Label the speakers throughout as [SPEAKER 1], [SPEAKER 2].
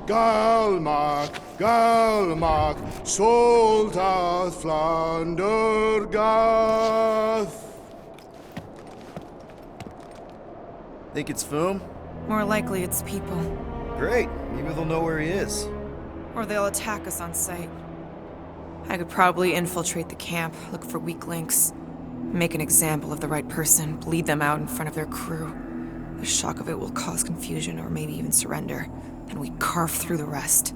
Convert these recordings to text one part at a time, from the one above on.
[SPEAKER 1] Galmak, Galmak, Soltath Flander Gath.
[SPEAKER 2] Think it's Foom?
[SPEAKER 3] More likely it's people.
[SPEAKER 2] Great. Maybe they'll know where he is.
[SPEAKER 3] Or they'll attack us on sight. I could probably infiltrate the camp, look for weak links, make an example of the right person, bleed them out in front of their crew. The shock of it will cause confusion or maybe even surrender. Then we carve through the rest.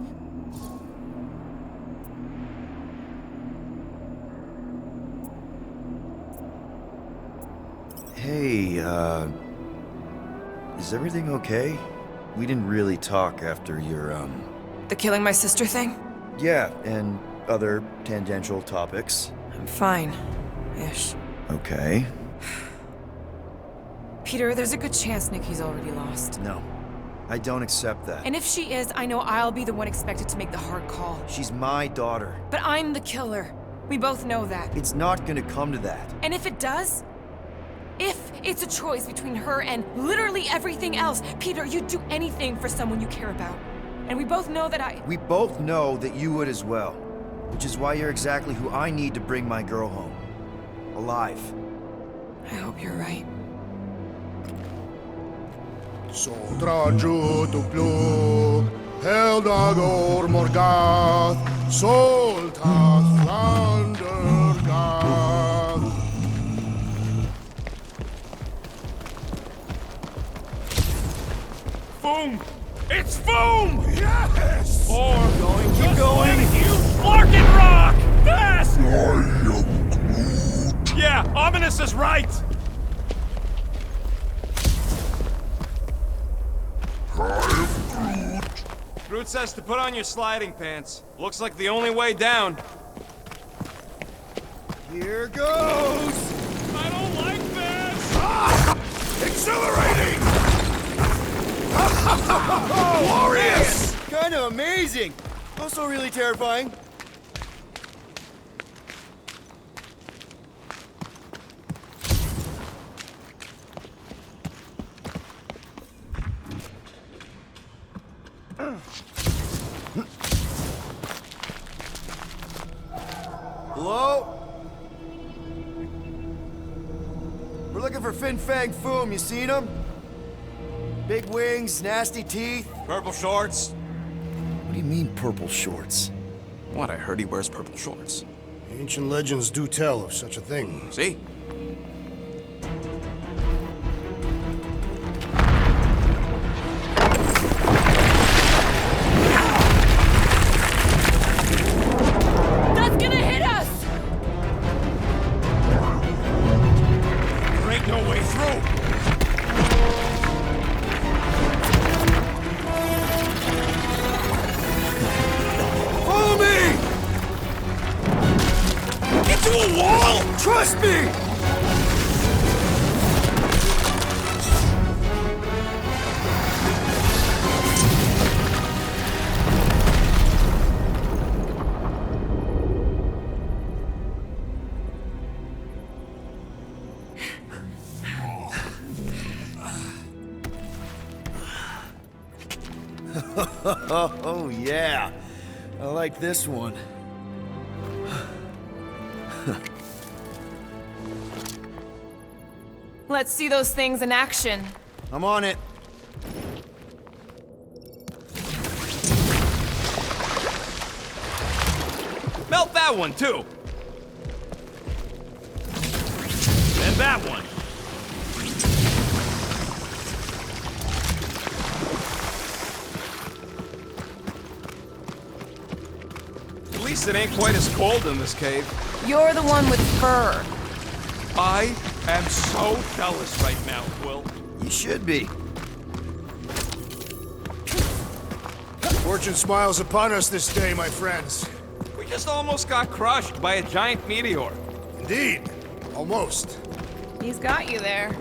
[SPEAKER 2] Hey, is everything okay? We didn't really talk after your,
[SPEAKER 3] The killing my sister thing?
[SPEAKER 2] Yeah, and other tangential topics.
[SPEAKER 3] I'm fine. Ish.
[SPEAKER 2] Okay.
[SPEAKER 3] Peter, there's a good chance Nikki's already lost.
[SPEAKER 2] No, I don't accept that.
[SPEAKER 3] And if she is, I know I'll be the one expected to make the hard call.
[SPEAKER 2] She's my daughter.
[SPEAKER 3] But I'm the killer. We both know that.
[SPEAKER 2] It's not gonna come to that.
[SPEAKER 3] And if it does? If it's a choice between her and literally everything else, Peter, you'd do anything for someone you care about. And we both know that
[SPEAKER 2] We both know that you would as well. Which is why you're exactly who I need to bring my girl home. Alive.
[SPEAKER 3] I hope you're right.
[SPEAKER 1] Sotra Jutuplug, Heldagor Morgath, Soltath Flander Gath.
[SPEAKER 4] Foom! It's Foom!
[SPEAKER 1] Yes!
[SPEAKER 4] Or
[SPEAKER 2] Keep going!
[SPEAKER 4] you Larkin Rock! Fast! Yeah, Ominous is right! Groot says to put on your sliding pants. Looks like the only way down.
[SPEAKER 2] Here goes!
[SPEAKER 4] I don't like this!
[SPEAKER 1] Exhilarating!
[SPEAKER 2] Glorious! Kinda amazing! Also really terrifying. Hello? We're looking for Fin Fang Foom. You seen him? Big wings, nasty teeth.
[SPEAKER 4] Purple shorts?
[SPEAKER 2] What do you mean, purple shorts?
[SPEAKER 4] What, I heard he wears purple shorts.
[SPEAKER 1] Ancient legends do tell of such a thing.
[SPEAKER 4] See?
[SPEAKER 3] That's gonna hit us!
[SPEAKER 4] There ain't no way through!
[SPEAKER 2] Follow me!
[SPEAKER 4] Into a wall!
[SPEAKER 2] Trust me! Oh, yeah. I like this one.
[SPEAKER 3] Let's see those things in action.
[SPEAKER 2] I'm on it.
[SPEAKER 4] Melt that one, too! And that one! At least it ain't quite as cold in this cave.
[SPEAKER 3] You're the one with fur.
[SPEAKER 4] I am so jealous right now, Quill.
[SPEAKER 2] You should be.
[SPEAKER 1] Fortune smiles upon us this day, my friends.
[SPEAKER 4] We just almost got crushed by a giant meteor.
[SPEAKER 1] Indeed. Almost.
[SPEAKER 3] He's got you there.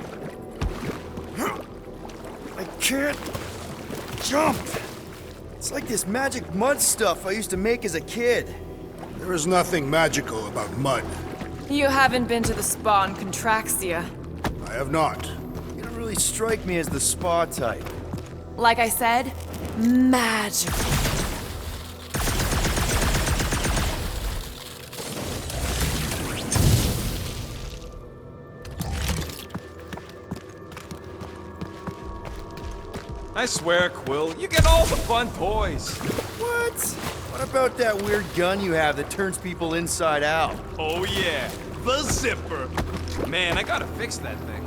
[SPEAKER 2] I can't jump. It's like this magic mud stuff I used to make as a kid.
[SPEAKER 1] There is nothing magical about mud.
[SPEAKER 3] You haven't been to the spa in Contraxia.
[SPEAKER 1] I have not.
[SPEAKER 2] You don't really strike me as the spa type.
[SPEAKER 3] Like I said, magical.
[SPEAKER 4] I swear, Quill, you get all the fun toys.
[SPEAKER 2] What? What about that weird gun you have that turns people inside out?
[SPEAKER 4] Oh yeah, the zipper. Man, I gotta fix that thing.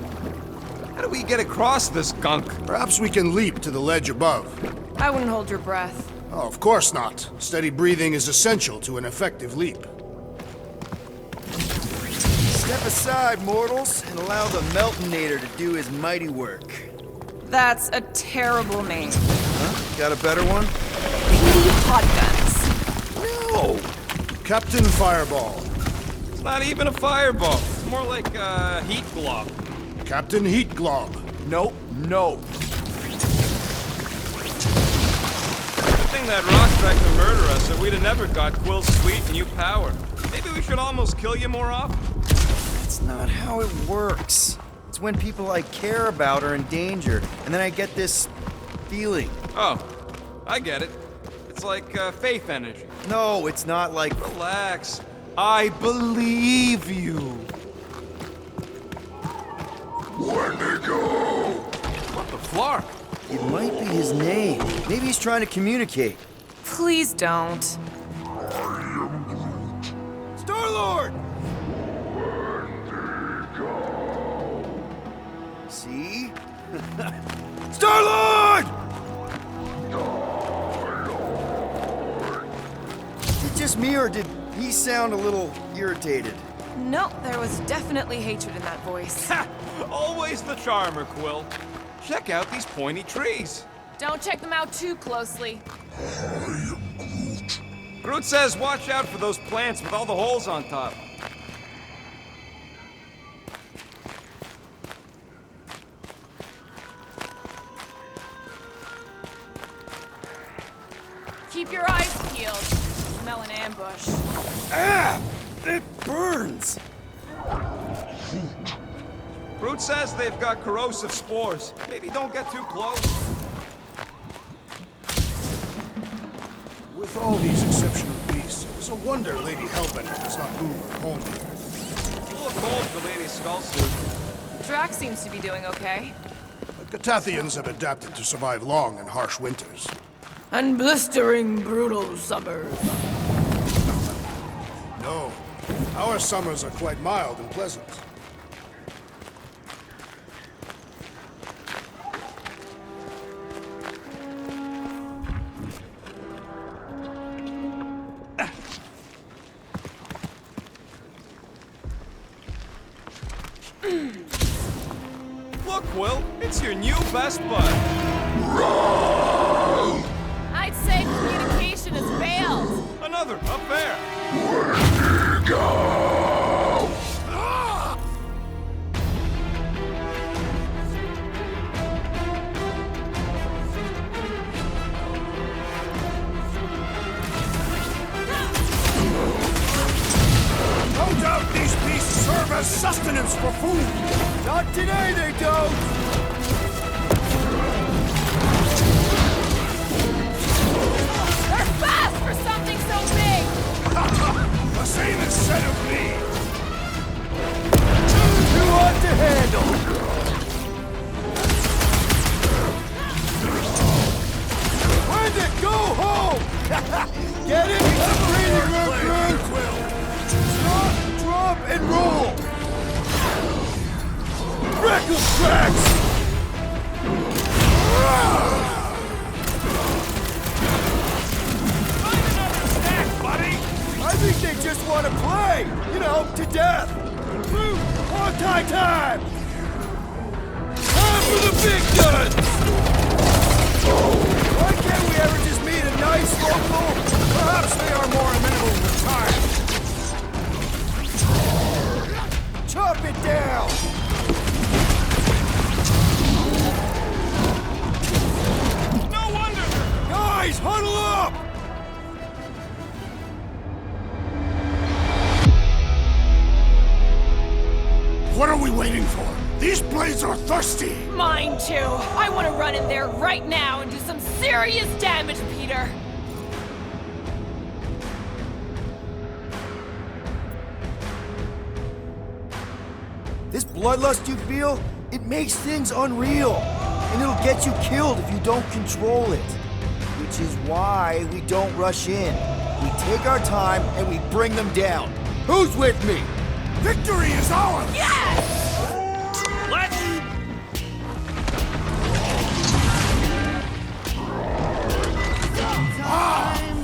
[SPEAKER 4] How do we get across this gunk?
[SPEAKER 1] Perhaps we can leap to the ledge above.
[SPEAKER 3] I wouldn't hold your breath.
[SPEAKER 1] Oh, of course not. Steady breathing is essential to an effective leap.
[SPEAKER 2] Step aside, mortals, and allow the Meltonator to do his mighty work.
[SPEAKER 3] That's a terrible name.
[SPEAKER 2] Huh? Got a better one?
[SPEAKER 3] Petey Hot Guns.
[SPEAKER 2] No!
[SPEAKER 1] Captain Fireball.
[SPEAKER 4] It's not even a fireball. It's more like a heat glob.
[SPEAKER 1] Captain Heat Glob.
[SPEAKER 2] Nope, no.
[SPEAKER 4] Good thing that rock tried to murder us, or we'd have never got Quill's sweet new power. Maybe we should almost kill you more often.
[SPEAKER 2] That's not how it works. It's when people I care about are in danger, and then I get this feeling.
[SPEAKER 4] Oh, I get it. It's like faith energy.
[SPEAKER 2] No, it's not like...
[SPEAKER 4] Relax. I believe you. Wendigo! What the flark?
[SPEAKER 2] It might be his name. Maybe he's trying to communicate.
[SPEAKER 3] Please don't.
[SPEAKER 2] Star-Lord! See? Star-Lord! Is it just me, or did he sound a little irritated?
[SPEAKER 3] No, there was definitely hatred in that voice.
[SPEAKER 4] Ha! Always the charmer, Quill. Check out these pointy trees.
[SPEAKER 3] Don't check them out too closely.
[SPEAKER 4] Groot says watch out for those plants with all the holes on top.
[SPEAKER 3] Keep your eyes peeled. Smell an ambush.
[SPEAKER 2] Ah! It burns!
[SPEAKER 4] Groot says they've got corrosive spores. Maybe don't get too close.
[SPEAKER 1] With all these exceptional beasts, it's a wonder Lady Hellbender does not move her home here.
[SPEAKER 4] It's a little cold for Lady Skullsuit.
[SPEAKER 3] Drax seems to be doing okay.
[SPEAKER 1] The Catathians have adapted to survive long and harsh winters.
[SPEAKER 3] And blistering, brutal summers.
[SPEAKER 1] No, our summers are quite mild and pleasant.
[SPEAKER 4] Look, Quill, it's your new best bud.
[SPEAKER 3] I'd say communication has failed.
[SPEAKER 4] Another, up there.
[SPEAKER 1] No doubt these beasts serve as sustenance for food.
[SPEAKER 2] Not today, they don't!
[SPEAKER 3] They're fast for something so big!
[SPEAKER 1] The same is said of me.
[SPEAKER 2] Too hot to handle! Where'd it go home? Get it? Breathing room, Quill! Stop, drop, and roll! Freckle tracks! I think they just want to play! You know, to death! Time! Time for the big guns! Why can't we ever just meet a nice local? Perhaps they are more amenable to time. Chop it down!
[SPEAKER 4] No wonder!
[SPEAKER 2] Guys, huddle up!
[SPEAKER 1] What are we waiting for? These blades are thirsty!
[SPEAKER 3] Mine too. I want to run in there right now and do some serious damage, Peter.
[SPEAKER 2] This bloodlust you feel, it makes things unreal. and it'll get you killed if you don't control it. Which is why we don't rush in. We take our time and we bring them down. Who's with me?
[SPEAKER 1] Victory is ours!
[SPEAKER 4] Let's...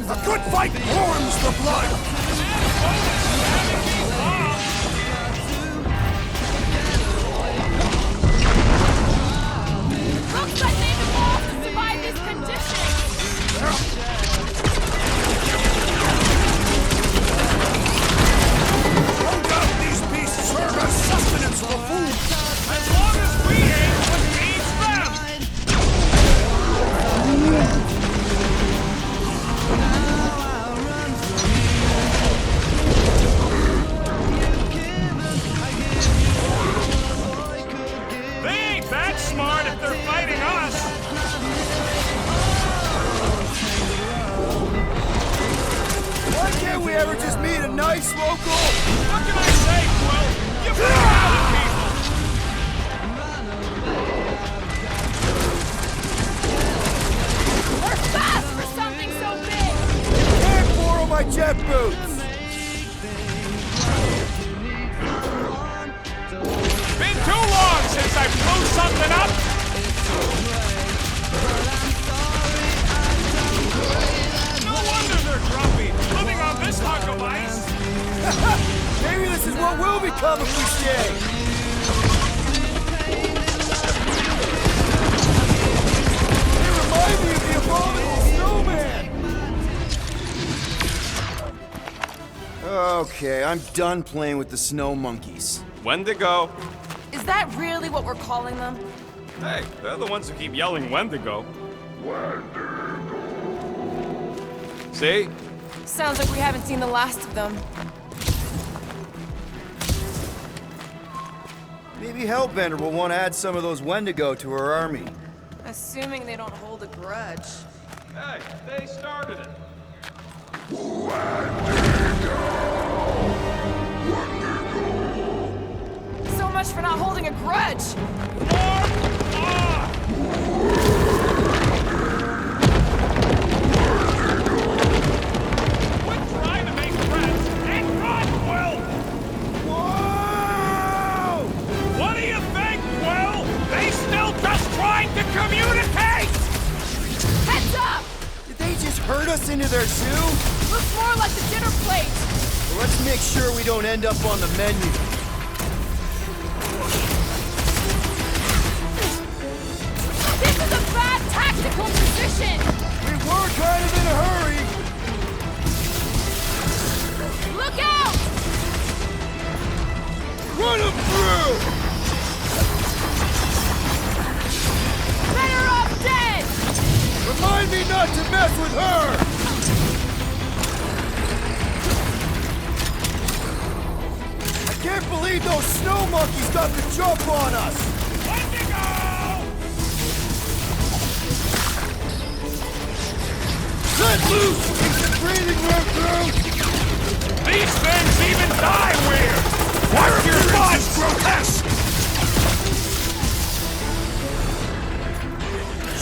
[SPEAKER 1] A good fight warms the blood!
[SPEAKER 5] Looks like they've evolved to survive these conditions!
[SPEAKER 1] No doubt these beasts serve as sustenance for food!
[SPEAKER 4] As long as we ain't what feeds them! They ain't that smart if they're fighting us!
[SPEAKER 2] Why can't we ever just meet a nice local?
[SPEAKER 4] What can I say, Quill? You proud people!
[SPEAKER 5] We're fast for something so big!
[SPEAKER 2] Can't borrow my jet boots!
[SPEAKER 4] Been too long since I blew something up! No wonder they're grumpy, living on this hunk of ice!
[SPEAKER 2] Maybe this is what will become if we stay! They remind me of the abominable snowman! Okay, I'm done playing with the snow monkeys.
[SPEAKER 4] Wendigo.
[SPEAKER 3] Is that really what we're calling them?
[SPEAKER 4] Hey, they're the ones who keep yelling Wendigo. See?
[SPEAKER 3] Sounds like we haven't seen the last of them.
[SPEAKER 2] Maybe Hellbender will want to add some of those Wendigo to her army.
[SPEAKER 3] Assuming they don't hold a grudge.
[SPEAKER 4] Hey, they started it.
[SPEAKER 3] So much for not holding a grudge!
[SPEAKER 4] Quit trying to make friends and run, Quill!
[SPEAKER 2] Whoa!
[SPEAKER 4] What do you think, Quill? They still just trying to communicate!
[SPEAKER 5] Heads up!
[SPEAKER 2] Did they just herd us into their zoo?
[SPEAKER 5] Looks more like the dinner plate!
[SPEAKER 2] Well, let's make sure we don't end up on the menu.
[SPEAKER 5] This is a bad tactical position!
[SPEAKER 2] We were kind of in a hurry.
[SPEAKER 5] Look out!
[SPEAKER 2] Run them through!
[SPEAKER 5] Better off dead!
[SPEAKER 2] Remind me not to mess with her! I can't believe those snow monkeys got the jump on us!
[SPEAKER 4] Wendigo!
[SPEAKER 2] Let loose! Keep the breathing room through!
[SPEAKER 4] These things even die weird! Watch your butt!
[SPEAKER 1] Grotesque!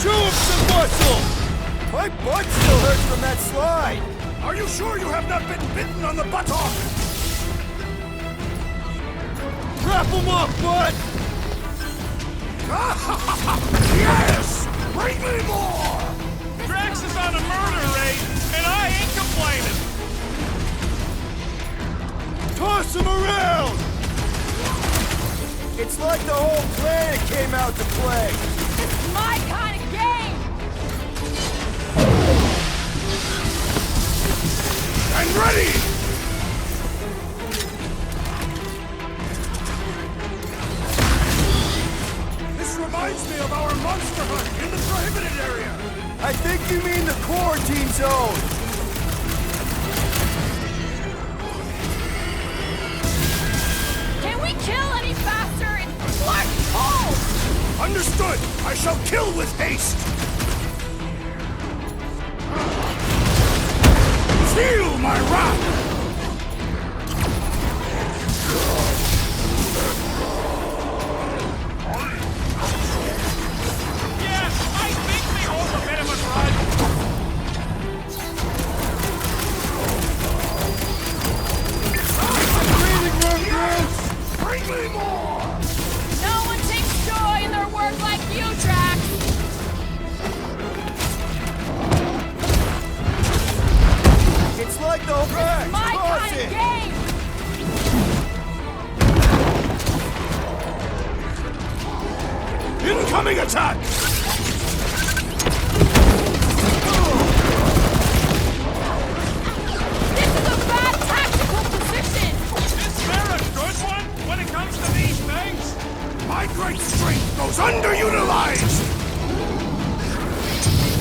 [SPEAKER 2] Show him some muscle! My butt still hurts from that slide!
[SPEAKER 1] Are you sure you have not been bitten on the buttock?
[SPEAKER 2] Wrap him up, bud!
[SPEAKER 1] Yes! Bring me more!
[SPEAKER 4] Drax is on a murder raid, and I ain't complaining!
[SPEAKER 2] Toss him around! It's like the whole planet came out to play!
[SPEAKER 5] This is my kind of game!
[SPEAKER 1] And ready! This reminds me of our monster hunt in the prohibited area!
[SPEAKER 2] I think you mean the quarantine zone!
[SPEAKER 5] Can we kill any faster? It's Martin cold!
[SPEAKER 1] Understood! I shall kill with haste! Feel my wrath! attack!
[SPEAKER 5] This is a bad tactical position!
[SPEAKER 4] Is there a good one when it comes to these things?
[SPEAKER 1] My great strength goes underutilized!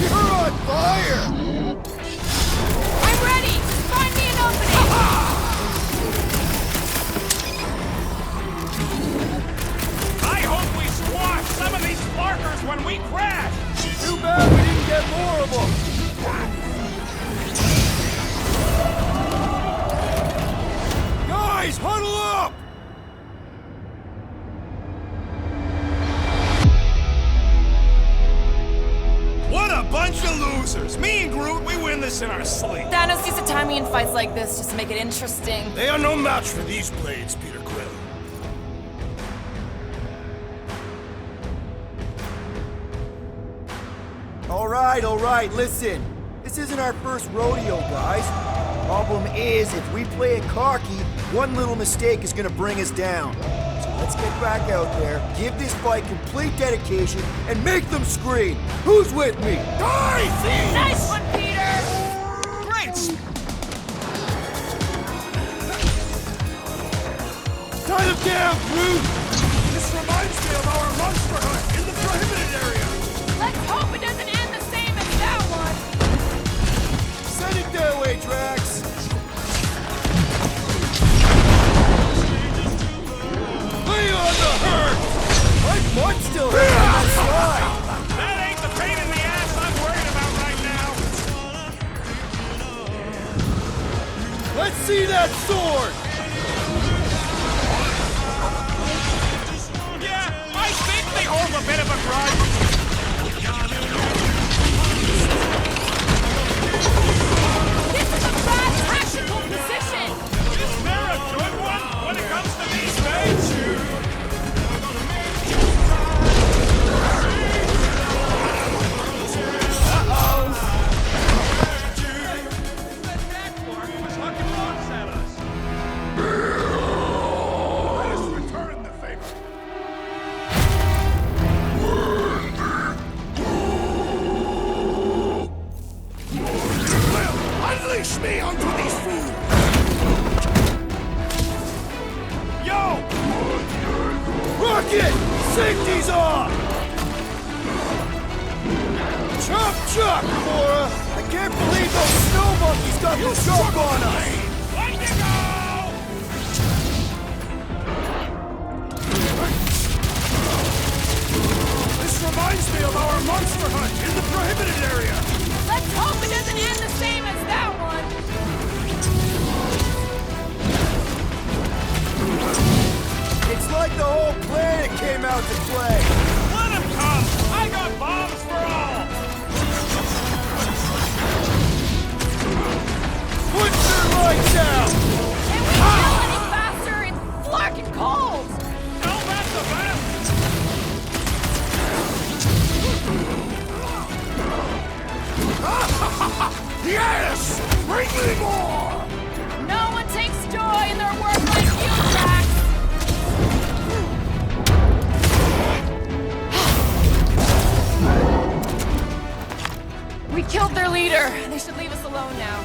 [SPEAKER 2] You're on fire!
[SPEAKER 5] I'm ready! Find me an opening!
[SPEAKER 4] I hope we squash some of these sparkers when we crash!
[SPEAKER 2] Too bad we didn't get more of them! Guys, huddle up!
[SPEAKER 4] What a bunch of losers! Me and Groot, we win this in our sleep.
[SPEAKER 3] Thanos used to time me in fights like this just to make it interesting.
[SPEAKER 1] They are no match for these blades, Peter Quill.
[SPEAKER 2] All right, listen. This isn't our first rodeo, guys. Problem is, if we play it cocky, one little mistake is gonna bring us down. So let's get back out there, give this fight complete dedication, and make them scream. Who's with me? Die, thieves!
[SPEAKER 5] Nice one, Peter!
[SPEAKER 4] Great!
[SPEAKER 2] Tie them down, Groot!
[SPEAKER 1] This reminds me of our monster hunt in the prohibited area!
[SPEAKER 5] Let's hope it doesn't end the same as that one!
[SPEAKER 2] Send it that way, Drax! Lay on the hurt! My butt's still hurting on that side!
[SPEAKER 4] That ain't the pain in the ass I'm worried about right now!
[SPEAKER 2] Let's see that sword!
[SPEAKER 4] Yeah, I think they hold a bit of a grudge.
[SPEAKER 5] This is a bad tactical position!
[SPEAKER 4] Is there a good one when it comes to these things? Fucking rocks at us.
[SPEAKER 1] Let us return the favor. Well, unleash me onto these fools!
[SPEAKER 4] Yo!
[SPEAKER 2] Rocket! Safety's off! Chop chop, Gamora! I can't believe those snow monkeys got the jump on us!
[SPEAKER 4] Let me go!
[SPEAKER 1] This reminds me of our monster hunt in the prohibited area!
[SPEAKER 5] Let's hope it doesn't end the same as that one!
[SPEAKER 2] It's like the whole planet came out to play!
[SPEAKER 4] Let him come! I got bombs for all!
[SPEAKER 2] Put your lights out!
[SPEAKER 5] Can we kill any faster? It's flarkin' cold!
[SPEAKER 4] No, that's the best!
[SPEAKER 1] Yes! Bring me more!
[SPEAKER 5] No one takes joy in their work like you, Drax! We killed their leader. They should leave us alone now.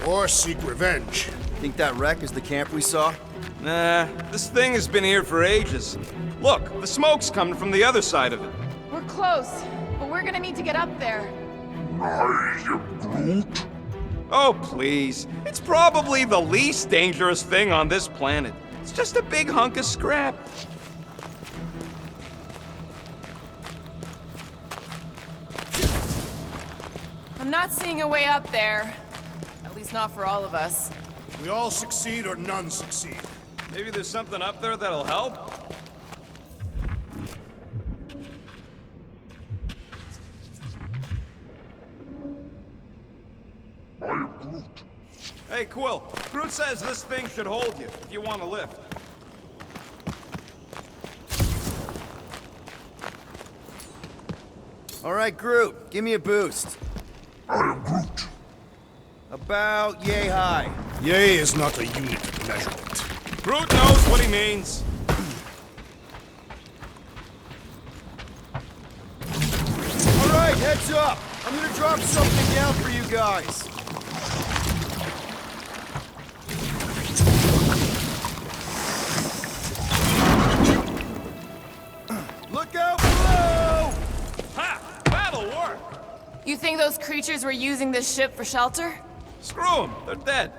[SPEAKER 1] Or seek revenge.
[SPEAKER 2] Think that wreck is the camp we saw?
[SPEAKER 4] Nah, this thing has been here for ages. Look, the smoke's coming from the other side of it.
[SPEAKER 5] We're close, but we're gonna need to get up there.
[SPEAKER 4] Oh, please. It's probably the least dangerous thing on this planet. It's just a big hunk of scrap.
[SPEAKER 3] I'm not seeing a way up there. At least not for all of us.
[SPEAKER 1] We all succeed or none succeed.
[SPEAKER 4] Maybe there's something up there that'll help? Hey, Quill. Groot says this thing should hold you if you want to lift.
[SPEAKER 2] All right, Groot, give me a boost. I am Groot. About yay high.
[SPEAKER 1] Yay is not a unit of measurement.
[SPEAKER 4] Groot knows what he means.
[SPEAKER 2] Heads up! I'm gonna drop something down for you guys. Look out below!
[SPEAKER 4] Ha! That'll work!
[SPEAKER 3] You think those creatures were using this ship for shelter?
[SPEAKER 4] Screw them! They're dead.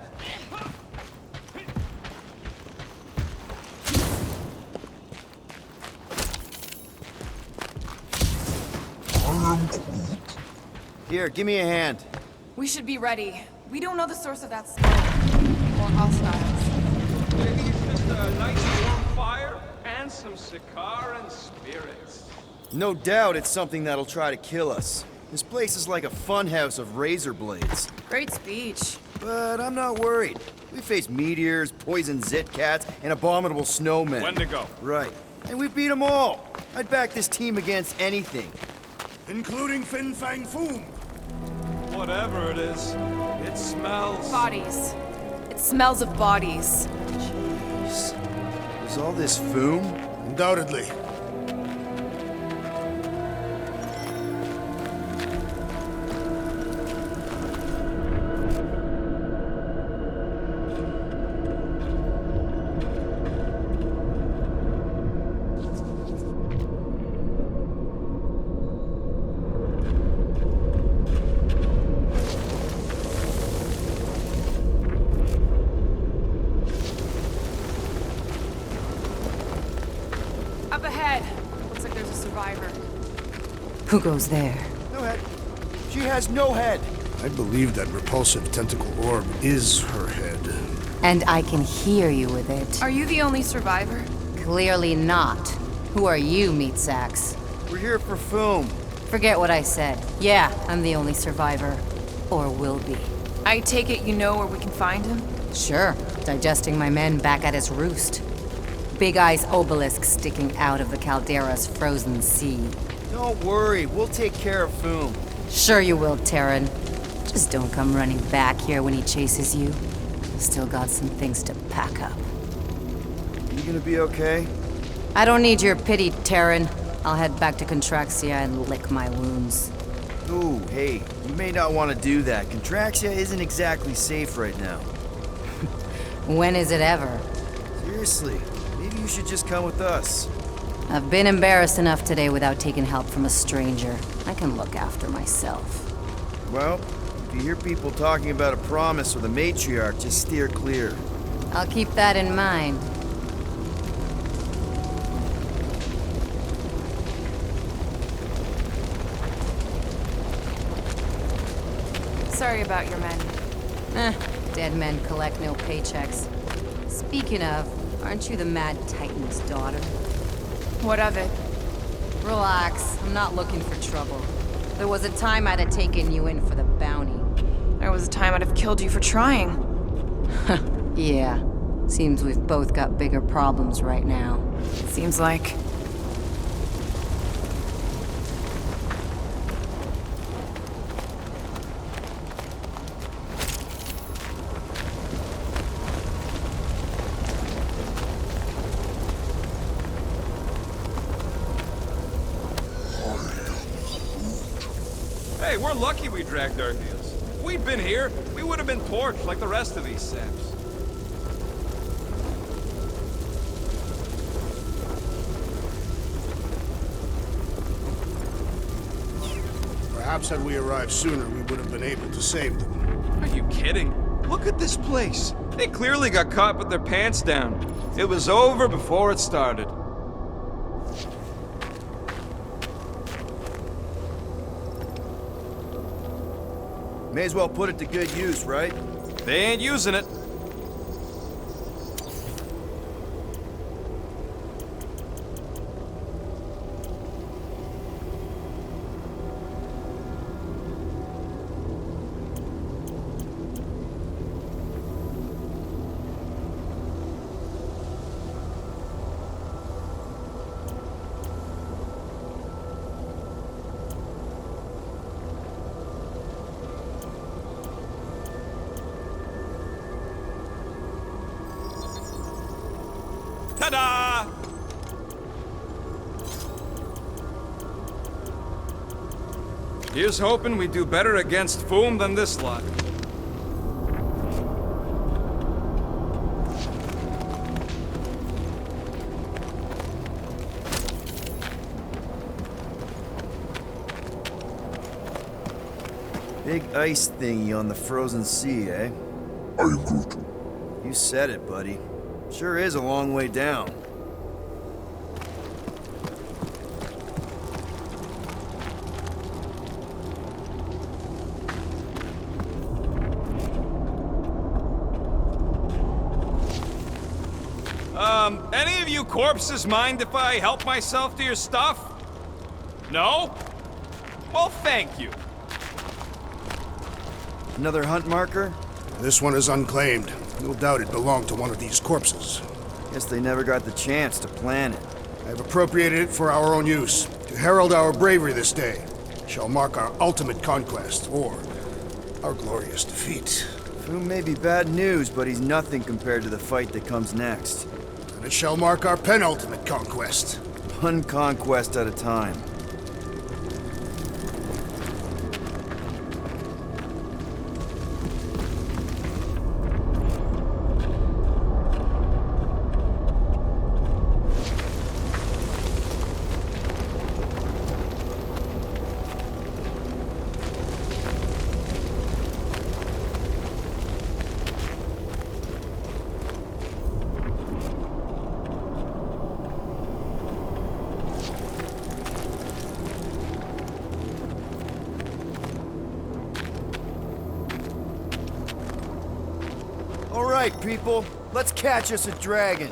[SPEAKER 2] Here, give me a hand.
[SPEAKER 3] We should be ready. We don't know the source of that smoke. Or hostiles.
[SPEAKER 4] Maybe it's just a nice warm fire and some Sikaran spirits.
[SPEAKER 2] No doubt it's something that'll try to kill us. This place is like a funhouse of razor blades.
[SPEAKER 3] Great speech.
[SPEAKER 2] But I'm not worried. We faced meteors, poison zit cats, and abominable snowmen.
[SPEAKER 4] Wendigo.
[SPEAKER 2] Right. And we beat them all. I'd back this team against anything.
[SPEAKER 1] Including Fin Fang Foom.
[SPEAKER 4] Whatever it is, it smells.
[SPEAKER 3] Bodies. It smells of bodies.
[SPEAKER 2] Jeez. Was all this foom?
[SPEAKER 1] Undoubtedly.
[SPEAKER 3] Up ahead. Looks like there's a survivor.
[SPEAKER 6] Who goes there?
[SPEAKER 2] No head. She has no head.
[SPEAKER 1] I believe that repulsive tentacle orb is her head.
[SPEAKER 6] And I can hear you with it.
[SPEAKER 3] Are you the only survivor?
[SPEAKER 6] Clearly not. Who are you, meat sacks?
[SPEAKER 2] We're here for foom.
[SPEAKER 6] Forget what I said. Yeah, I'm the only survivor. Or will be.
[SPEAKER 3] I take it you know where we can find him?
[SPEAKER 6] Sure, digesting my men back at his roost. Big Eye's obelisk sticking out of the Caldera's frozen sea.
[SPEAKER 2] Don't worry, we'll take care of foom.
[SPEAKER 6] Sure you will, Terran. Just don't come running back here when he chases you. Still got some things to pack up.
[SPEAKER 2] You gonna be okay?
[SPEAKER 6] I don't need your pity, Terran. I'll head back to Contraxia and lick my wounds.
[SPEAKER 2] Ooh, hey, you may not want to do that. Contraxia isn't exactly safe right now.
[SPEAKER 6] When is it ever?
[SPEAKER 2] Seriously, maybe you should just come with us.
[SPEAKER 6] I've been embarrassed enough today without taking help from a stranger. I can look after myself.
[SPEAKER 2] Well, if you hear people talking about a promise or the matriarch, just steer clear.
[SPEAKER 6] I'll keep that in mind.
[SPEAKER 3] Sorry about your men.
[SPEAKER 6] Dead men collect no paychecks. Speaking of, aren't you the Mad Titan's daughter?
[SPEAKER 3] What of it?
[SPEAKER 6] Relax, I'm not looking for trouble. There was a time I'd have taken you in for the bounty.
[SPEAKER 3] There was a time I'd have killed you for trying.
[SPEAKER 6] Yeah, seems we've both got bigger problems right now.
[SPEAKER 3] Seems like.
[SPEAKER 4] Hey, we're lucky we dragged our heels. If we'd been here, we would have been torched like the rest of these saps.
[SPEAKER 1] Perhaps had we arrived sooner, we would have been able to save them.
[SPEAKER 4] Are you kidding? Look at this place. They clearly got caught with their pants down. It was over before it started.
[SPEAKER 2] May as well put it to good use, right?
[SPEAKER 4] They ain't using it. Ta-da! Here's hoping we do better against Foom than this lot.
[SPEAKER 2] Big ice thingy on the frozen sea, eh?
[SPEAKER 7] I agree to.
[SPEAKER 2] You said it, buddy. Sure is a long way down.
[SPEAKER 4] Any of you corpses mind if I help myself to your stuff? No? Well, thank you.
[SPEAKER 2] Another hunt marker?
[SPEAKER 1] This one is unclaimed. No doubt it belonged to one of these corpses.
[SPEAKER 2] Guess they never got the chance to plan it.
[SPEAKER 1] I've appropriated it for our own use, to herald our bravery this day. It shall mark our ultimate conquest, or our glorious defeat.
[SPEAKER 2] Foom may be bad news, but he's nothing compared to the fight that comes next.
[SPEAKER 1] And it shall mark our penultimate conquest.
[SPEAKER 2] One conquest at a time. All right, people. Let's catch us a dragon.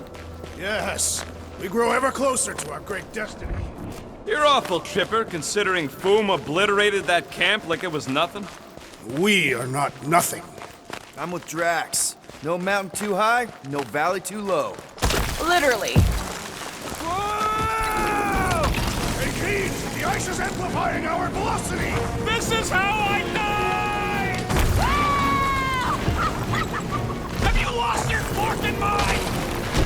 [SPEAKER 1] Yes, we grow ever closer to our great destiny.
[SPEAKER 4] You're awful chipper, considering Foom obliterated that camp like it was nothing.
[SPEAKER 1] We are not nothing.
[SPEAKER 2] I'm with Drax. No mountain too high, no valley too low.
[SPEAKER 3] Literally.
[SPEAKER 1] Whoa! Take heed! The ice is amplifying our velocity!
[SPEAKER 4] This is how I die! Have you lost your forking mind?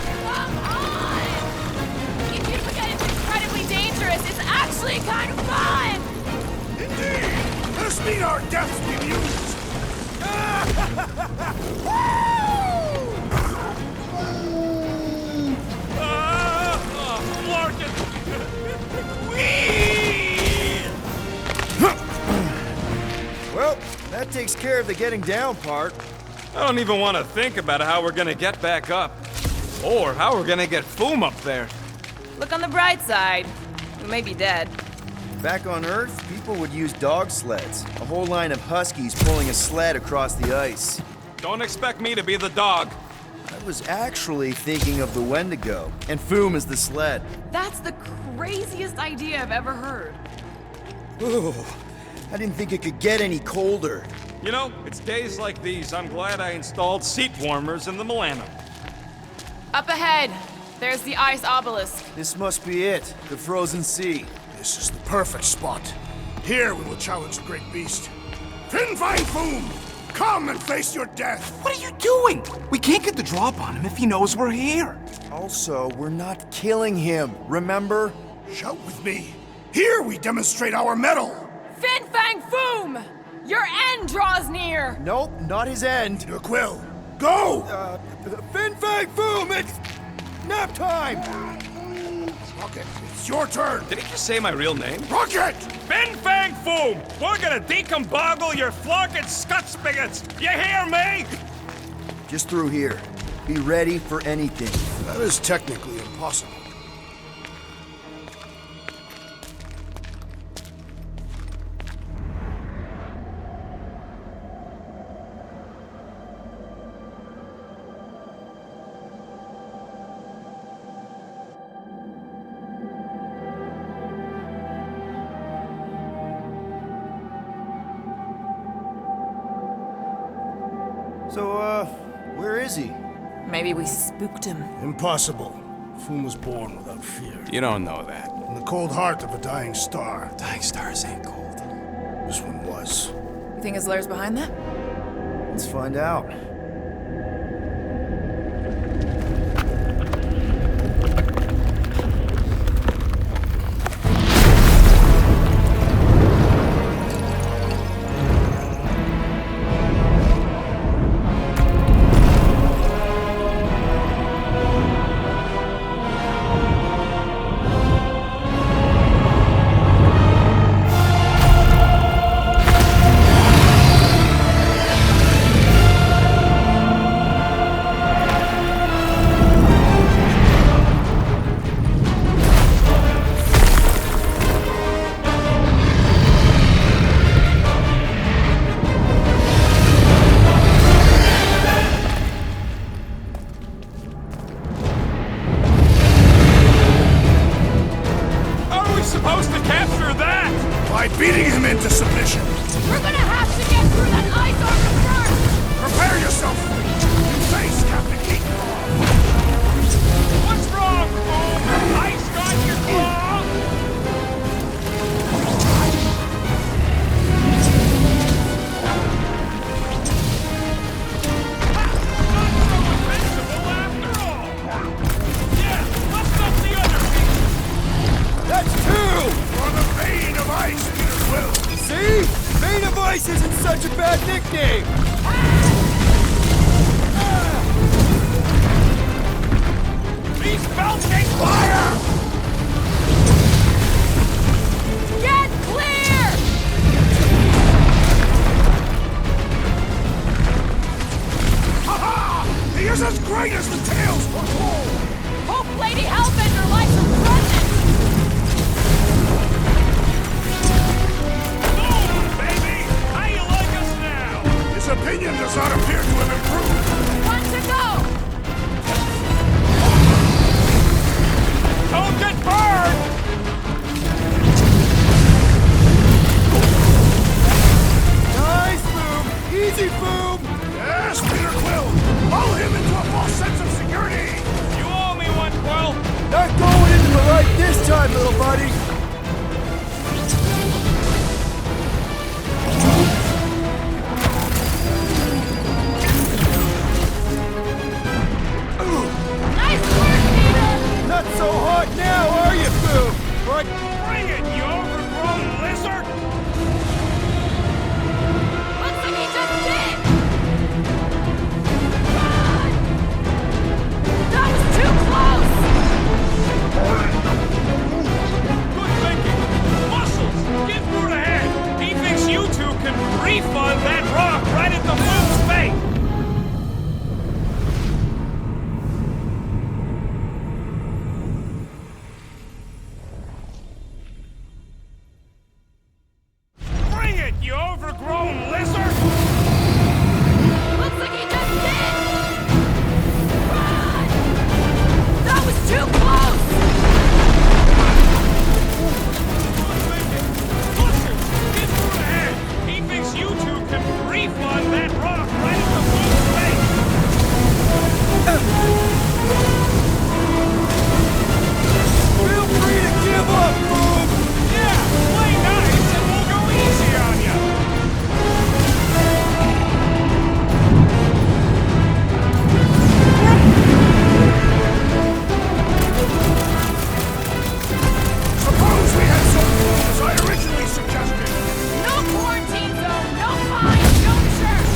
[SPEAKER 5] Come on! You do forget it's incredibly dangerous. It's actually kind of fun!
[SPEAKER 1] Indeed! Let us meet our deaths bemused!
[SPEAKER 2] Well, that takes care of the getting down part.
[SPEAKER 4] I don't even want to think about how we're gonna get back up. Or how we're gonna get Foom up there.
[SPEAKER 3] Look on the bright side. We may be dead.
[SPEAKER 2] Back on Earth, people would use dog sleds. A whole line of huskies pulling a sled across the ice.
[SPEAKER 4] Don't expect me to be the dog.
[SPEAKER 2] I was actually thinking of the Wendigo, and Foom is the sled.
[SPEAKER 3] That's the craziest idea I've ever heard.
[SPEAKER 2] Ooh, I didn't think it could get any colder.
[SPEAKER 4] You know, it's days like these I'm glad I installed seat warmers in the Milano.
[SPEAKER 3] Up ahead, there's the ice obelisk.
[SPEAKER 2] This must be it, the frozen sea.
[SPEAKER 1] This is the perfect spot. Here we will challenge the great beast. Fin Fang Foom! Come and face your death!
[SPEAKER 8] What are you doing? We can't get the drop on him if he knows we're here.
[SPEAKER 2] Also, we're not killing him, remember?
[SPEAKER 1] Shout with me. Here we demonstrate our mettle!
[SPEAKER 3] Fin Fang Foom! Your end draws near!
[SPEAKER 2] Nope, not his end.
[SPEAKER 1] Your quill, go!
[SPEAKER 2] Fin Fang Foom, it's nap time!
[SPEAKER 1] Rocket, it's your turn!
[SPEAKER 4] Did he just say my real name?
[SPEAKER 1] Rocket!
[SPEAKER 4] Fin Fang Foom! We're gonna decomboggle your flunking scut spigots! You hear me?
[SPEAKER 2] Just through here. Be ready for anything.
[SPEAKER 1] That is technically impossible.
[SPEAKER 2] So, where is he?
[SPEAKER 3] Maybe we spooked him.
[SPEAKER 1] Impossible. Foom was born without fear.
[SPEAKER 4] You don't know that.
[SPEAKER 1] In the cold heart of a dying star.
[SPEAKER 8] Dying stars ain't cold.
[SPEAKER 1] This one was.
[SPEAKER 3] You think his lair's behind that?
[SPEAKER 2] Let's find out.
[SPEAKER 1] by beating him into submission.
[SPEAKER 5] We're gonna have to get through that ice armor first!
[SPEAKER 1] Prepare yourself! Face Captain Heatclaw!
[SPEAKER 4] What's wrong, fool? Ice got your claw?
[SPEAKER 2] That's two!
[SPEAKER 1] For the Bane of Ice, Peter Quill!
[SPEAKER 2] See? Bane of Ice isn't such a bad nickname!
[SPEAKER 4] These belching fire!
[SPEAKER 5] Get clear!
[SPEAKER 1] Ha-ha! He is as great as the tales foretold!
[SPEAKER 5] Hope Lady Hellbender likes her present!
[SPEAKER 4] Boom, baby! How you like us now?
[SPEAKER 1] His opinion does not appear to have improved.
[SPEAKER 5] One to go!
[SPEAKER 4] Don't get burned!
[SPEAKER 2] Nice, Boom! Easy, Boom!
[SPEAKER 1] Yes, Peter Quill! Lull him into a false sense of security!
[SPEAKER 4] You owe me one, Quill!
[SPEAKER 2] Not going into the light this time, little buddy!
[SPEAKER 5] Nice work, Peter!
[SPEAKER 2] Not so hot now, are you, Boom? But
[SPEAKER 4] Bring it, you overgrown lizard!
[SPEAKER 5] Looks like he just did! Run! That was too close!
[SPEAKER 4] Good thinking! Muscles! Get through the head! He thinks you two can refund that rock right at the moon's face! Bring it, you overgrown lizard!
[SPEAKER 5] Looks like he just did! Run! That was too close!
[SPEAKER 4] Good thinking! Muscles! Get through the head! He thinks you two can refund that rock right at the moon's face!
[SPEAKER 2] feel free to give up, Boom!
[SPEAKER 4] Yeah, play nice and we'll go easy on you!
[SPEAKER 1] Suppose we had some fun as I originally suggested!
[SPEAKER 5] No quarantine zone, no fines, no church!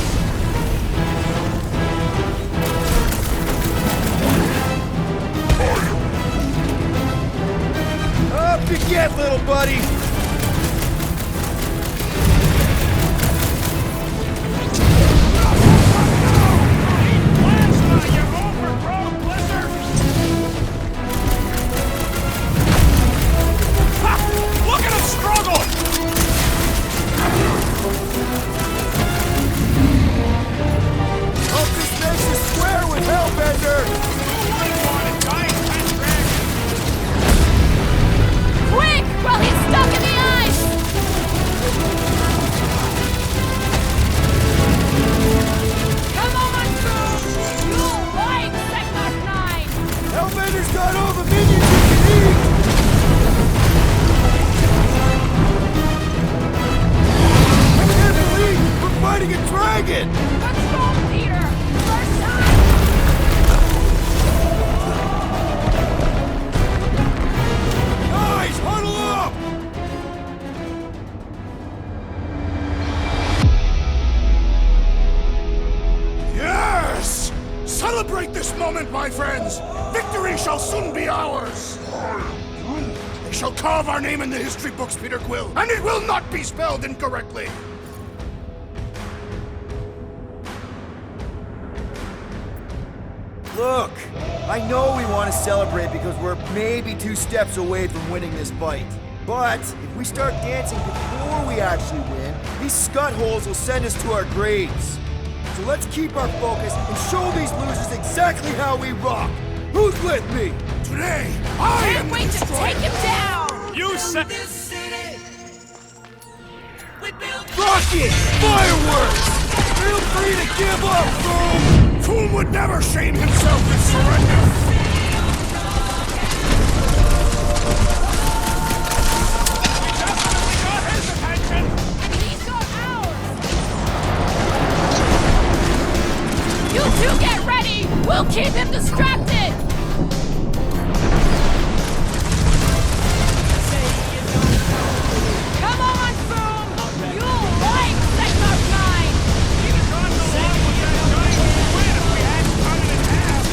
[SPEAKER 2] Up you get, little buddy!
[SPEAKER 4] Plasma, you overgrown lizard! Ha! Look at him struggle!
[SPEAKER 2] Hope this makes you square with Hellbender!
[SPEAKER 4] Who wouldn't want a giant pet dragon?
[SPEAKER 5] Quick, while he's stuck in the ice! Come on, Boom! You'll like Sector 9!
[SPEAKER 2] Hellbender's got all the minions he can eat! I can't believe we're fighting a dragon!
[SPEAKER 5] Let's go, Peter! First time!
[SPEAKER 2] Guys, huddle up!
[SPEAKER 1] Yes! Celebrate this moment, my friends! Victory shall soon be ours! They shall carve our name in the history books, Peter Quill, and it will not be spelled incorrectly!
[SPEAKER 2] Look, I know we want to celebrate because we're maybe 2 steps away from winning this fight. But if we start dancing before we actually win, these scut holes will send us to our graves. So let's keep our focus and show these losers exactly how we rock. Who's with me?
[SPEAKER 1] Today, I am
[SPEAKER 5] Can't
[SPEAKER 1] the
[SPEAKER 5] wait to
[SPEAKER 1] destroyer.
[SPEAKER 5] take him down!
[SPEAKER 4] You said...
[SPEAKER 2] Rocket! Fireworks! Feel free to give up, Foom!
[SPEAKER 1] Foom would never shame himself in surrender!
[SPEAKER 5] He's got ours! You two get ready! We'll keep him distracted! Come on, Foom! You'll like Sector 9!
[SPEAKER 4] He'd have gone along with that giant squid if we hadn't cut it in half.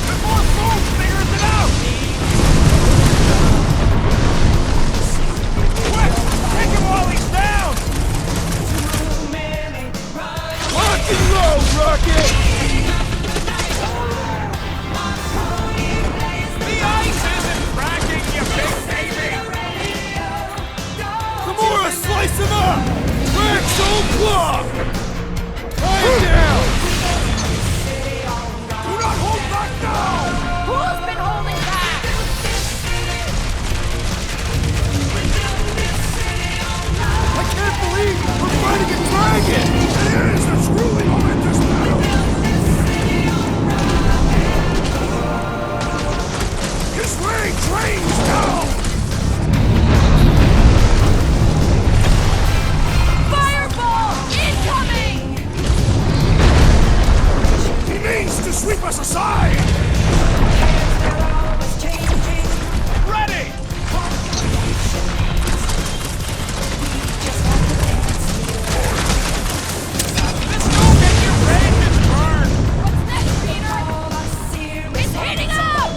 [SPEAKER 4] Before Foom figures it out! Quick! Take him while he's down!
[SPEAKER 2] Rock and roll, Rocket!
[SPEAKER 4] The ice isn't cracking, you big baby!
[SPEAKER 2] Gamora, slice him up! Rex, old clock! Lie down!
[SPEAKER 1] Do not hold back now!
[SPEAKER 5] Who's been holding back?
[SPEAKER 2] I can't believe we're fighting a dragon!
[SPEAKER 1] It is a truly momentous battle! His ray drains down!
[SPEAKER 5] Fireball incoming!
[SPEAKER 1] He means to sweep us aside!
[SPEAKER 4] Ready! This don't make your ranges burn!
[SPEAKER 5] What's next, Peter? It's heating up!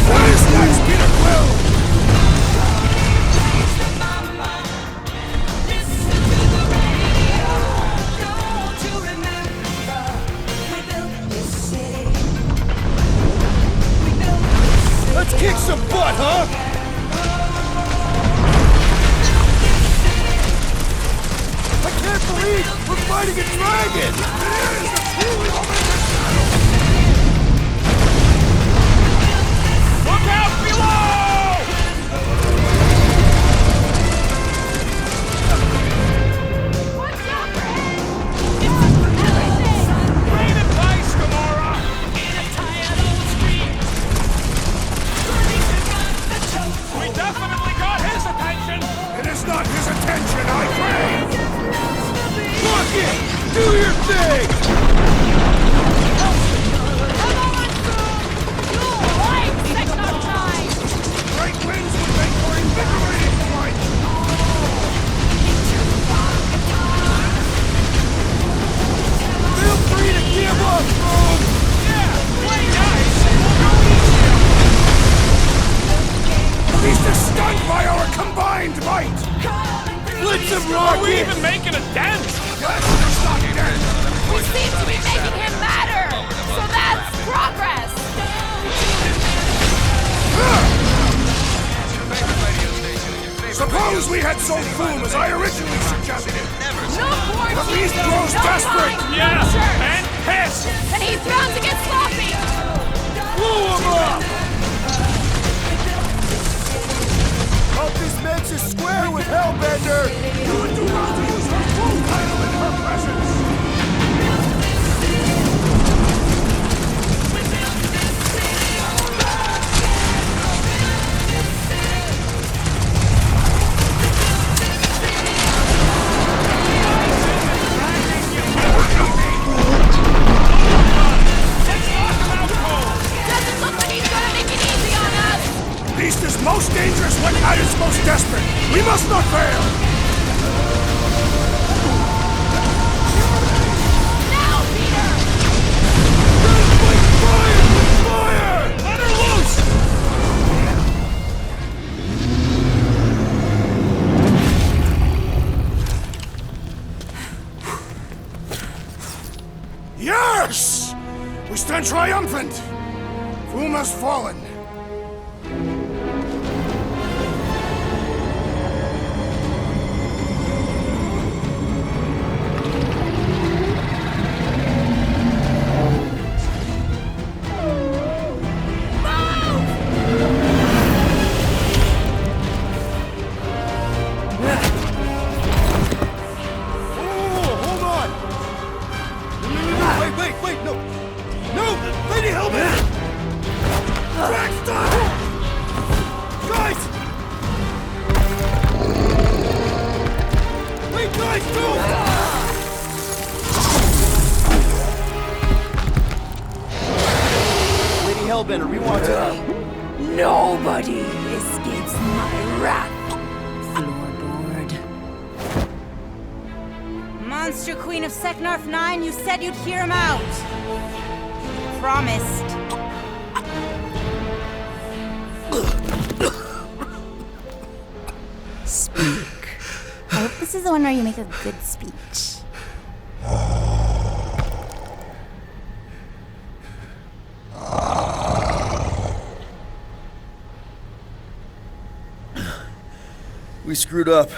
[SPEAKER 1] What is next, Peter Quill?
[SPEAKER 2] Let's kick some butt, huh? I can't believe we're fighting a dragon!
[SPEAKER 1] It is a truly momentous battle!
[SPEAKER 4] Look out below!
[SPEAKER 5] Watch out for him! It's everything!
[SPEAKER 4] Great advice, Gamora! We definitely got his attention!
[SPEAKER 1] It is not his attention I crave!
[SPEAKER 2] Rocket! Do your thing!
[SPEAKER 5] Come on, Foom! You'll like Sector 9!
[SPEAKER 1] Great winds would make for invigorating flight!
[SPEAKER 2] Feel free to give up, Foom!
[SPEAKER 4] Yeah, play nice and we'll go easy!
[SPEAKER 1] Beast is stunned by our combined might!
[SPEAKER 2] Blitz him,
[SPEAKER 4] Are we
[SPEAKER 2] Rocket!
[SPEAKER 4] even making a dent?
[SPEAKER 1] Let's not dead!
[SPEAKER 5] We seem to be making him matter! So that's progress!
[SPEAKER 1] Suppose we had sold Foom as I originally suggested!
[SPEAKER 5] No quarantine!
[SPEAKER 1] Beast grows
[SPEAKER 5] no
[SPEAKER 1] desperate.
[SPEAKER 5] flying
[SPEAKER 4] Yeah,
[SPEAKER 5] creatures.
[SPEAKER 4] and pissed!
[SPEAKER 5] And he's bound to get sloppy!
[SPEAKER 2] Blow him up! Hope this makes you square with Hellbender!
[SPEAKER 1] You would do well to use her full title in her presence!
[SPEAKER 5] Doesn't look like he's gonna make it easy on us!
[SPEAKER 1] Beast is most dangerous when at its most desperate! We must not fail!
[SPEAKER 5] Now, Peter!
[SPEAKER 1] Fire!
[SPEAKER 4] Let her loose!
[SPEAKER 1] Yes! We stand triumphant! Foom has fallen.
[SPEAKER 5] Nobody escapes my wrath.
[SPEAKER 6] Floorboard. Monster Queen of Seknarf 9, you said you'd hear him out. You promised.
[SPEAKER 7] Speak. I hope this is the one where you make a good speech.
[SPEAKER 2] We screwed up.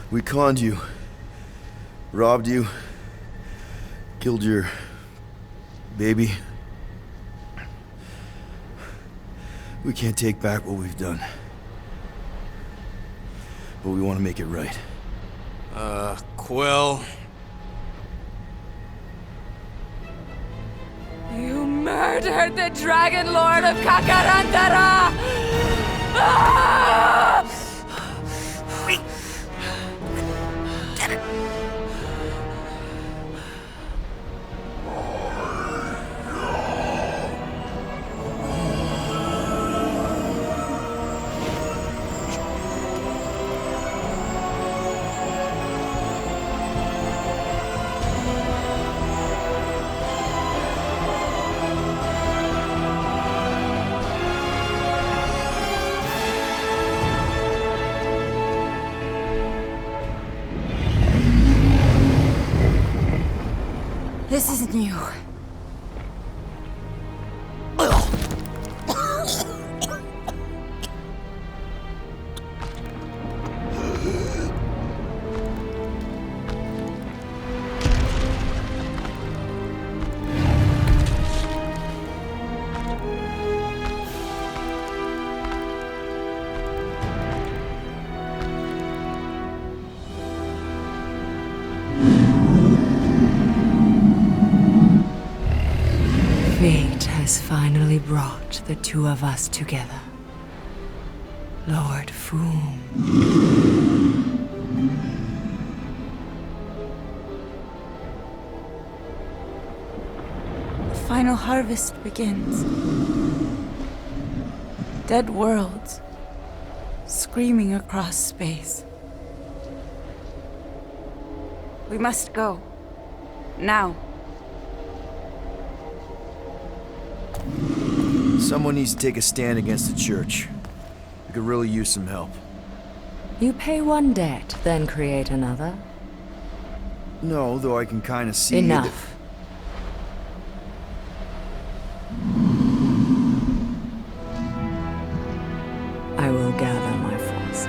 [SPEAKER 2] We conned you. Robbed you. Killed your baby. We can't take back what we've done. But we want to make it right.
[SPEAKER 1] Quill.
[SPEAKER 5] You murdered the Dragon Lord of Kakarantara! Ah!
[SPEAKER 6] This isn't you.
[SPEAKER 5] Fate has finally brought the two of us together. Lord Foom. The final harvest begins. Dead worlds screaming across space. We must go. Now.
[SPEAKER 2] Someone needs to take a stand against the church. We could really use some help.
[SPEAKER 5] You pay one debt, then create another.
[SPEAKER 2] No, though I can kind of see
[SPEAKER 5] Enough. I will gather my forces.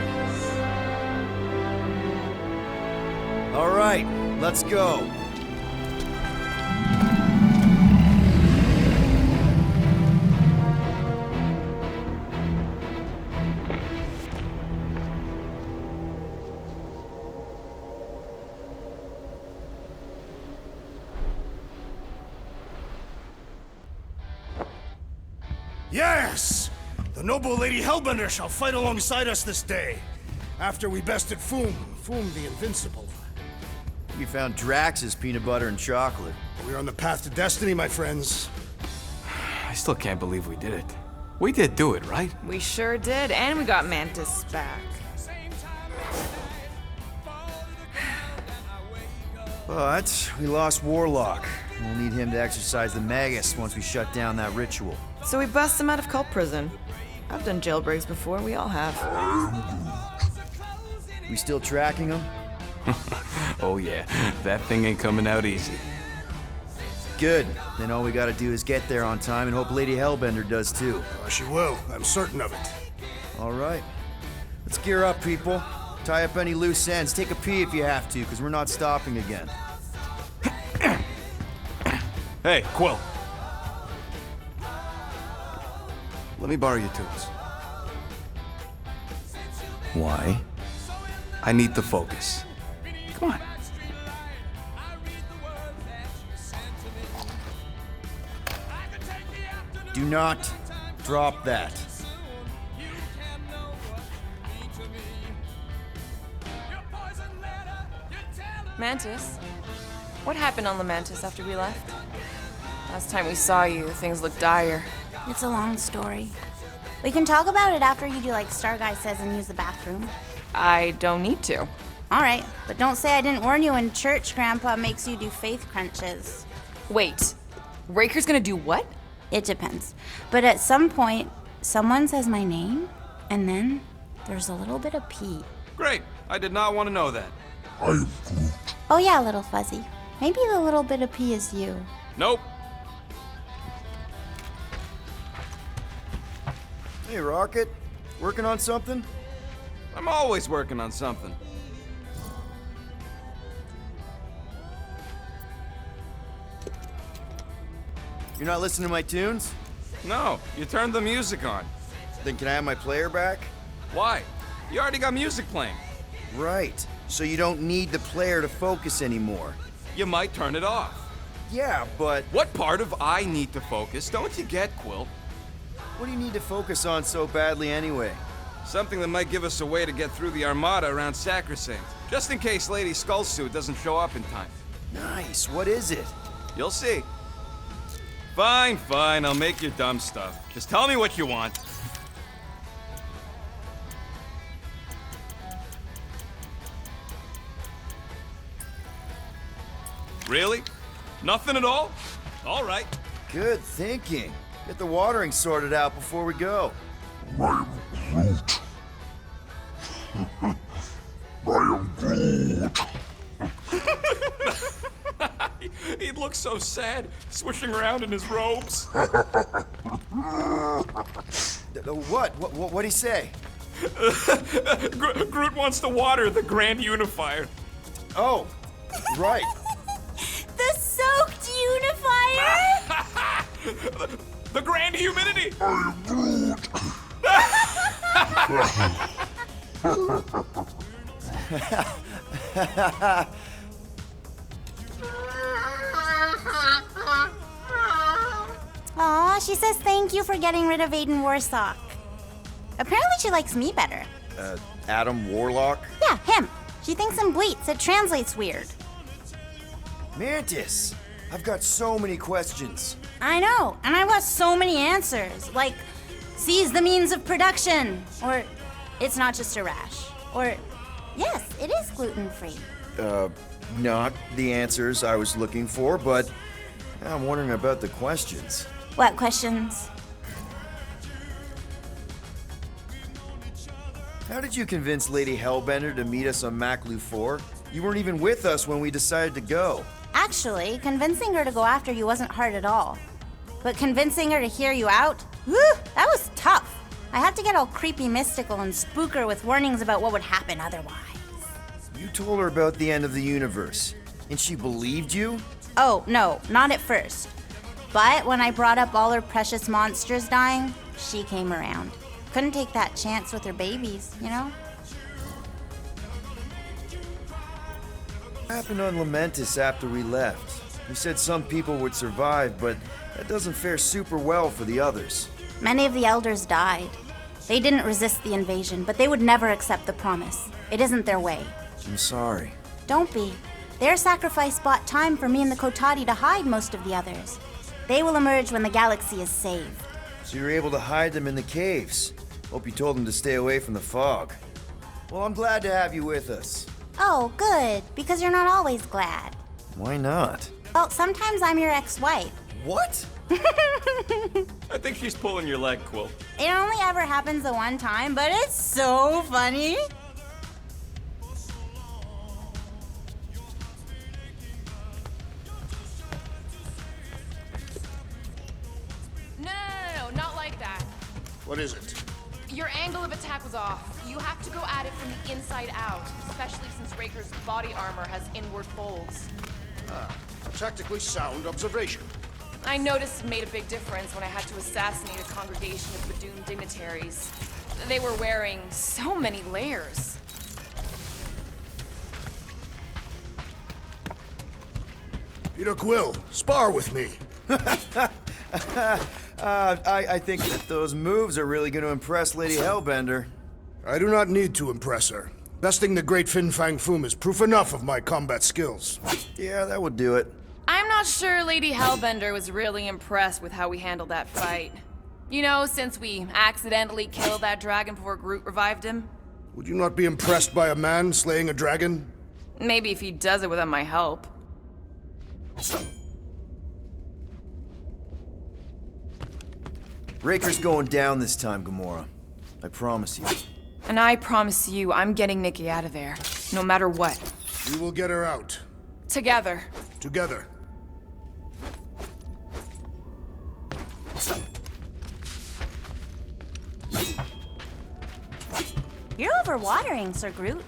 [SPEAKER 2] All right, let's go.
[SPEAKER 1] Yes! The noble Lady Hellbender shall fight alongside us this day. After we bested Foom the Invincible.
[SPEAKER 2] We found Drax's peanut butter and chocolate.
[SPEAKER 1] We're on the path to destiny, my friends.
[SPEAKER 8] I still can't believe we did it. We did do it, right?
[SPEAKER 3] We sure did, and we got Mantis back.
[SPEAKER 2] But we lost Warlock. We'll need him to exercise the Magus once we shut down that ritual.
[SPEAKER 3] So we bust him out of cult prison. I've done jailbreaks before, we all have.
[SPEAKER 2] We still tracking him?
[SPEAKER 8] Oh yeah, that thing ain't coming out easy.
[SPEAKER 2] Good. Then all we gotta do is get there on time and hope Lady Hellbender does too.
[SPEAKER 1] She will, I'm certain of it.
[SPEAKER 2] All right. Let's gear up, people. Tie up any loose ends. Take a pee if you have to, because we're not stopping again.
[SPEAKER 8] Hey, Quill. Let me borrow your tools.
[SPEAKER 2] Why?
[SPEAKER 8] I need to focus. Come on.
[SPEAKER 2] Do not drop that.
[SPEAKER 3] Mantis? What happened on the Mantis after we left? Last time we saw you, things looked dire.
[SPEAKER 7] It's a long story. We can talk about it after you do like Star Guy says and use the bathroom.
[SPEAKER 3] I don't need to.
[SPEAKER 7] Alright, but don't say I didn't warn you in church Grandpa makes you do faith crunches.
[SPEAKER 3] Wait, Raker's gonna do what?
[SPEAKER 7] It depends. But at some point, someone says my name, and then there's a little bit of pee.
[SPEAKER 4] Great. I did not want to know that.
[SPEAKER 7] Oh yeah, little fuzzy. Maybe the little bit of pee is you.
[SPEAKER 4] Nope.
[SPEAKER 2] Hey, Rocket. Working on something?
[SPEAKER 4] I'm always working on something.
[SPEAKER 2] You're not listening to my tunes?
[SPEAKER 4] No, you turned the music on.
[SPEAKER 2] Then can I have my player back?
[SPEAKER 4] Why? You already got music playing.
[SPEAKER 2] Right. So you don't need the player to focus anymore.
[SPEAKER 4] You might turn it off.
[SPEAKER 2] Yeah, but
[SPEAKER 4] What part of I need to focus don't you get, Quill?
[SPEAKER 2] what do you need to focus on so badly anyway?
[SPEAKER 4] Something that might give us a way to get through the Armada around Sacrosanct, just in case Lady Skullsuit doesn't show up in time.
[SPEAKER 2] Nice. What is it?
[SPEAKER 4] You'll see. Fine, fine, I'll make your dumb stuff. Just tell me what you want. Really? Nothing at all? All right.
[SPEAKER 2] Good thinking. Get the watering sorted out before we go.
[SPEAKER 4] He'd look so sad, swishing around in his robes.
[SPEAKER 2] What'd he say?
[SPEAKER 4] Groot wants to water the Grand Unifier.
[SPEAKER 2] Oh, right.
[SPEAKER 7] The soaked unifier?
[SPEAKER 4] The Grand Humidity!
[SPEAKER 7] Aw, she says thank you for getting rid of Aiden Warsock. Apparently she likes me better.
[SPEAKER 2] Adam Warlock?
[SPEAKER 7] Yeah, him. She thinks I'm bleats. It translates weird.
[SPEAKER 2] Mantis! I've got so many questions.
[SPEAKER 7] I know, and I want so many answers. Like, seize the means of production. Or, it's not just a rash. Or, yes, it is gluten-free.
[SPEAKER 2] Not the answers I was looking for, but I'm wondering about the questions.
[SPEAKER 7] What questions?
[SPEAKER 2] How did you convince Lady Hellbender to meet us on Maklu 4? You weren't even with us when we decided to go.
[SPEAKER 7] Actually, convincing her to go after you wasn't hard at all. But convincing her to hear you out? Whew, that was tough. I had to get all creepy mystical and spook her with warnings about what would happen otherwise.
[SPEAKER 2] You told her about the end of the universe, and she believed you?
[SPEAKER 7] Oh, no, not at first. But when I brought up all her precious monsters dying, she came around. Couldn't take that chance with her babies, you know?
[SPEAKER 2] What happened on Lamentus after we left? You said some people would survive, but that doesn't fare super well for the others.
[SPEAKER 7] Many of the elders died. They didn't resist the invasion, but they would never accept the promise. It isn't their way.
[SPEAKER 2] I'm sorry.
[SPEAKER 7] Don't be. Their sacrifice bought time for me and the Kotati to hide most of the others. They will emerge when the galaxy is saved.
[SPEAKER 2] So you're able to hide them in the caves. Hope you told them to stay away from the fog. Well, I'm glad to have you with us.
[SPEAKER 7] Oh, good, because you're not always glad.
[SPEAKER 2] Why not?
[SPEAKER 7] Well, sometimes I'm your ex-wife.
[SPEAKER 2] What?
[SPEAKER 4] I think she's pulling your leg, Quill.
[SPEAKER 7] It only ever happens the one time, but it's so funny.
[SPEAKER 5] No, not like that.
[SPEAKER 1] What is it?
[SPEAKER 5] Your angle of attack was off. You have to go at it from the inside out, especially since Raker's body armor has inward folds.
[SPEAKER 1] A tactically sound observation.
[SPEAKER 5] I noticed it made a big difference when I had to assassinate a congregation of Badoon dignitaries. They were wearing so many layers.
[SPEAKER 1] Peter Quill, spar with me.
[SPEAKER 2] I think that those moves are really going to impress Lady Hellbender.
[SPEAKER 1] I do not need to impress her. Besting the great Fin Fang Foom is proof enough of my combat skills.
[SPEAKER 2] Yeah, that would do it.
[SPEAKER 5] I'm not not sure Lady Hellbender was really impressed with how we handled that fight. You know, since we accidentally killed that dragon before Groot revived him.
[SPEAKER 1] Would you not be impressed by a man slaying a dragon?
[SPEAKER 5] Maybe if he does it without my help.
[SPEAKER 2] Raker's going down this time, Gamora. I promise you.
[SPEAKER 3] And I promise you, I'm getting Nikki out of there. No matter what.
[SPEAKER 1] We will get her out.
[SPEAKER 3] Together.
[SPEAKER 1] Together.
[SPEAKER 7] You're overwatering, Sir Groot.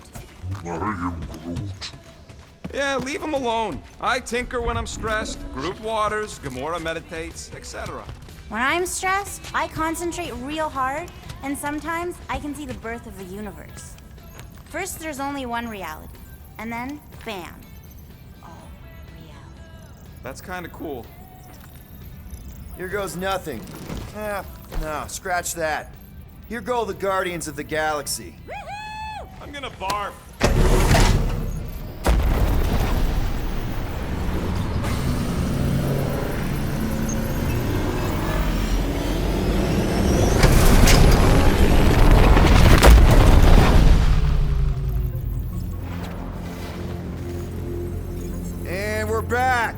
[SPEAKER 4] Yeah, leave him alone. I tinker when I'm stressed. Groot waters, Gamora meditates, etc.
[SPEAKER 7] When I'm stressed, I concentrate real hard, and sometimes I can see the birth of the universe. First, there's only one reality, and then, bam. All reality.
[SPEAKER 4] That's kind of cool.
[SPEAKER 2] Here goes nothing. No, scratch that. Here go the Guardians of the Galaxy.
[SPEAKER 4] I'm gonna barf.
[SPEAKER 2] And we're back.